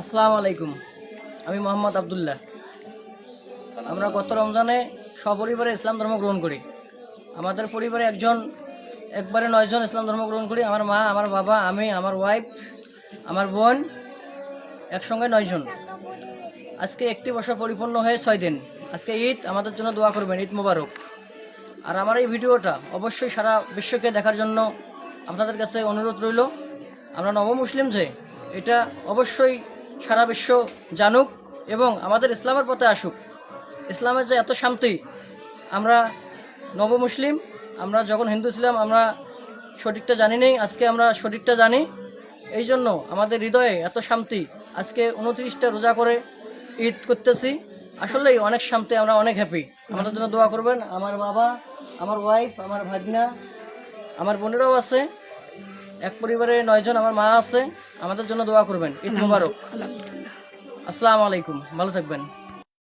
আসসালামু আলাইকুম। আমি মোহাম্মদ আবদুল্লাহ। আমরা গত রমজানে সপরিবারে ইসলাম ধর্ম গ্রহণ করি। আমাদের পরিবারে একবারে 9 জন ইসলাম ধর্ম গ্রহণ করি। আমার মা, আমার বাবা, আমি, আমার ওয়াইফ, আমার বোন, একসঙ্গে 9 জন। আজকে একটি বছর পরিপূর্ণ হয়ে 6 দিন। আজকে ঈদ, আমাদের জন্য দোয়া করবেন, ঈদ মোবারক। আর আমার এই ভিডিওটা অবশ্যই সারা বিশ্বকে দেখার জন্য আপনাদের কাছে অনুরোধ রইল। আমরা নবমুসলিম যে এটা অবশ্যই সারা বিশ্ব জানুক এবং আমাদের ইসলামের পথে আসুক। ইসলামের যে এত শান্তি, আমরা নবমুসলিম, আমরা যখন হিন্দু ছিলাম আমরা সঠিকটা জানি নেই, আজকে আমরা সঠিকটা জানি। এই জন্য আমাদের হৃদয়ে এত শান্তি। আজকে 29টা রোজা করে ঈদ করতেছি, আসলেই অনেক শান্তি, আমরা অনেক হ্যাপি। আমাদের জন্য দোয়া করবেন। আমার বাবা, আমার ওয়াইফ, আমার ভাগনা, আমার বোনেরাও আছে, এক পরিবারে 9 জন, আমার মা আছে। আমাদের জন্য দোয়া করবেন। ঈদ মোবারক। আসসালামু আলাইকুম, ভালো থাকবেন।